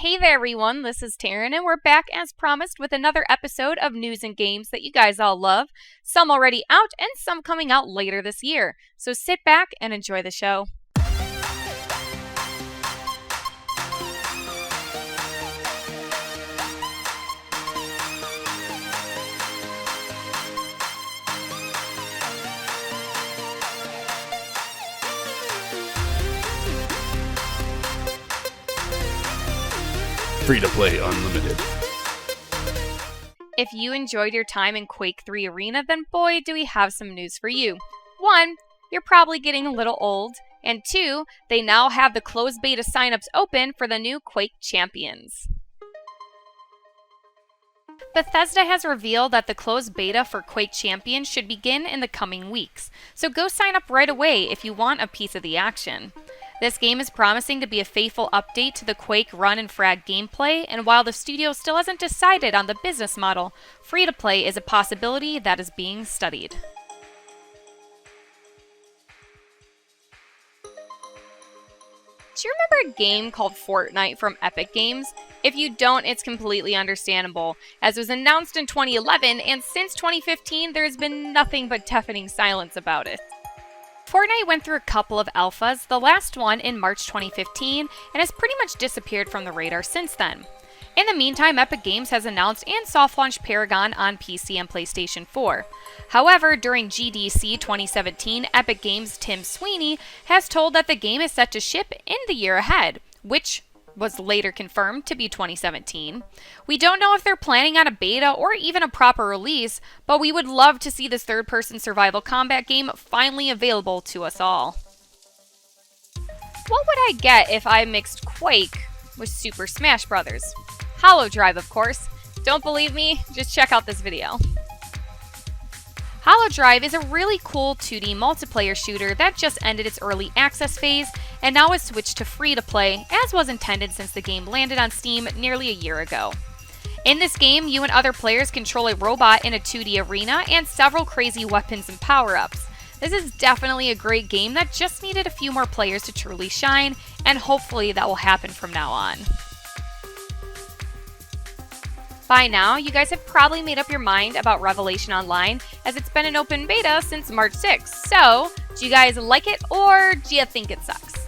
Hey there everyone, this is Tera, and we're back as promised with another episode of news and games that you guys all love, some already out and some coming out later this year. So sit back and enjoy the show. Free to play unlimited. If you enjoyed your time in Quake 3 Arena, then boy do we have some news for you. 1, you're probably getting a little old, and 2, they now have the closed beta signups open for the new Quake Champions. Bethesda has revealed that the closed beta for Quake Champions should begin in the coming weeks, so go sign up right away if you want a piece of the action. This game is promising to be a faithful update to the Quake run and frag gameplay, and while the studio still hasn't decided on the business model, free-to-play is a possibility that is being studied. Do you remember a game called Fortnite from Epic Games? If you don't, it's completely understandable, as it was announced in 2011, and since 2015 there has been nothing but deafening silence about it. Fortnite went through a couple of alphas, the last one in March 2015, and has pretty much disappeared from the radar since then. In the meantime, Epic Games has announced and soft-launched Paragon on PC and PlayStation 4. However, during GDC 2017, Epic Games' Tim Sweeney has told that the game is set to ship in the year ahead, which was later confirmed to be 2017. We don't know if they're planning on a beta or even a proper release, but we would love to see this third-person survival combat game finally available to us all. What would I get if I mixed Quake with Super Smash Bros? Holodrive, of course. Don't believe me? Just check out this video. Holodrive is a really cool 2D multiplayer shooter that just ended its early access phase and now has switched to free-to-play, as was intended since the game landed on Steam nearly a year ago. In this game, you and other players control a robot in a 2D arena and several crazy weapons and power-ups. This is definitely a great game that just needed a few more players to truly shine, and hopefully that will happen from now on. By now, you guys have probably made up your mind about Revelation Online, as it's been an open beta since March 6th. So, do you guys like it, or do you think it sucks?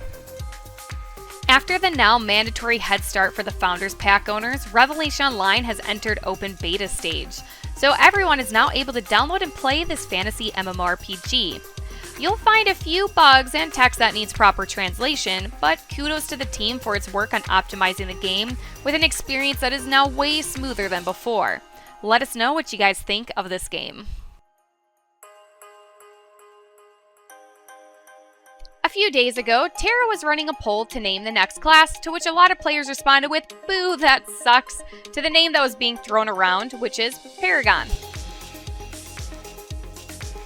After the now mandatory head start for the Founders Pack owners, Revelation Online has entered open beta stage. So everyone is now able to download and play this fantasy MMORPG. You'll find a few bugs and text that needs proper translation, but kudos to the team for its work on optimizing the game with an experience that is now way smoother than before. Let us know what you guys think of this game. A few days ago, Tera was running a poll to name the next class, to which a lot of players responded with, "Boo, that sucks," to the name that was being thrown around, which is Paragon.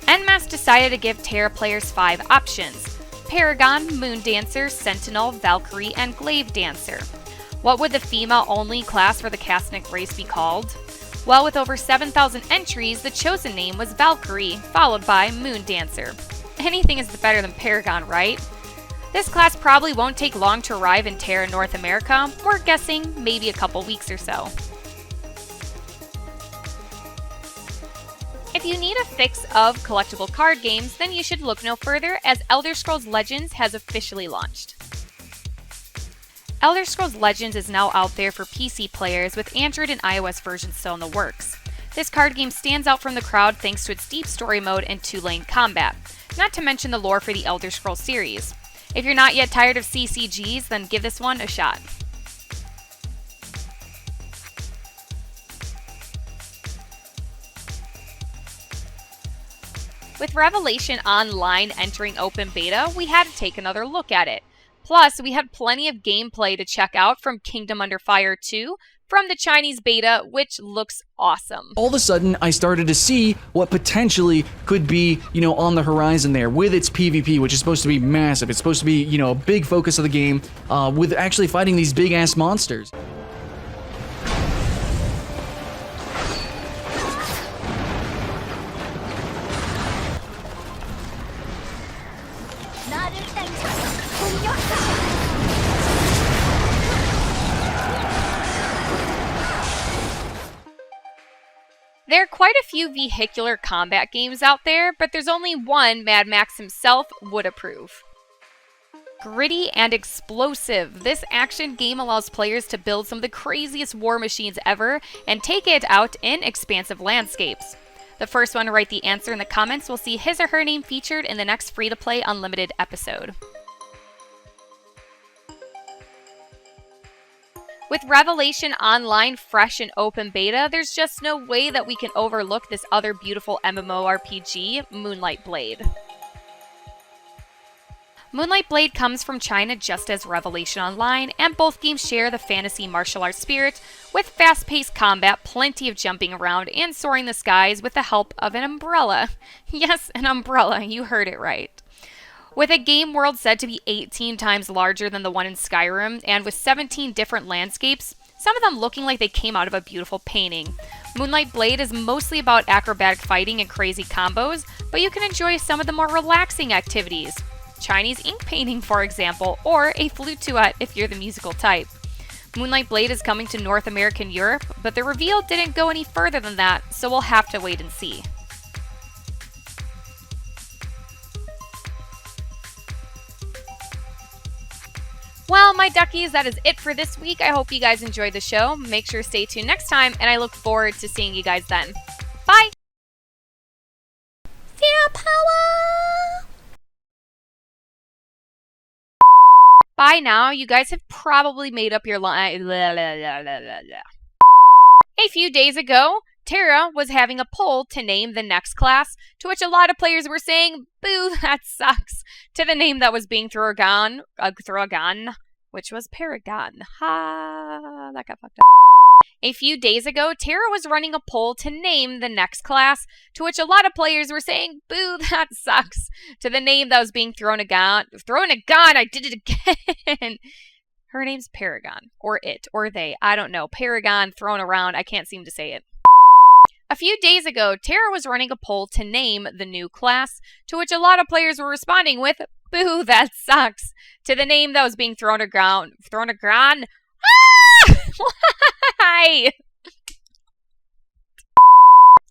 NMAS decided to give Tera players 5 options: Paragon, Moon Dancer, Sentinel, Valkyrie, and Glaive Dancer. What would the female-only class for the Castnic race be called? Well, with over 7,000 entries, the chosen name was Valkyrie, followed by Moon Dancer. Anything is better than Paragon, right? This class probably won't take long to arrive in Tera North America. We're guessing maybe a couple weeks or so. If you need a fix of collectible card games, then you should look no further, as Elder Scrolls Legends has officially launched. Elder Scrolls Legends is now out there for PC players, with Android and iOS versions still in the works. This card game stands out from the crowd thanks to its deep story mode and 2-lane combat, not to mention the lore for the Elder Scrolls series. If you're not yet tired of CCGs, then give this one a shot. With Revelation Online entering open beta, we had to take another look at it. Plus, we had plenty of gameplay to check out from Kingdom Under Fire 2 from the Chinese beta, which looks awesome. All of a sudden, I started to see what potentially could be, on the horizon there with its PvP, which is supposed to be massive. It's supposed to be, a big focus of the game with actually fighting these big-ass monsters. There are quite a few vehicular combat games out there, but there's only one Mad Max himself would approve. Gritty and explosive. This action game allows players to build some of the craziest war machines ever and take it out in expansive landscapes. The first one to write the answer in the comments will see his or her name featured in the next free-to-play Unlimited episode. With Revelation Online fresh and open beta, there's just no way that we can overlook this other beautiful MMORPG, Moonlight Blade. Moonlight Blade comes from China just as Revelation Online, and both games share the fantasy martial arts spirit, with fast-paced combat, plenty of jumping around, and soaring the skies with the help of an umbrella. Yes, an umbrella, you heard it right. With a game world said to be 18 times larger than the one in Skyrim, and with 17 different landscapes, some of them looking like they came out of a beautiful painting. Moonlight Blade is mostly about acrobatic fighting and crazy combos, but you can enjoy some of the more relaxing activities. Chinese ink painting, for example, or a flute duet if you're the musical type. Moonlight Blade is coming to North America and Europe, but the reveal didn't go any further than that, so we'll have to wait and see. Well, my duckies, that is it for this week. I hope you guys enjoyed the show. Make sure to stay tuned next time, and I look forward to seeing you guys then. Bye! Fear power! By now, you guys have probably made up your line. A few days ago, Tera was having a poll to name the next class, to which a lot of players were saying, "Boo, that sucks," to the name that was being thrown, which was Paragon. Ha, that got fucked up. A few days ago, Tera was running a poll to name the next class, to which a lot of players were saying, "Boo, that sucks," to the name that was being thrown a gun, I did it again. Her name's Paragon, or it, or they, I don't know. Paragon, thrown around, I can't seem to say it. A few days ago, Tera was running a poll to name the new class, to which a lot of players were responding with, "Boo, that sucks," to the name that was being thrown around. Ah! Why?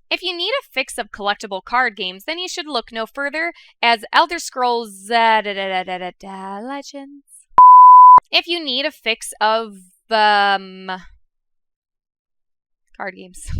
If you need a fix of collectible card games, then you should look no further as Elder Scrolls Legends. If you need a fix of card games.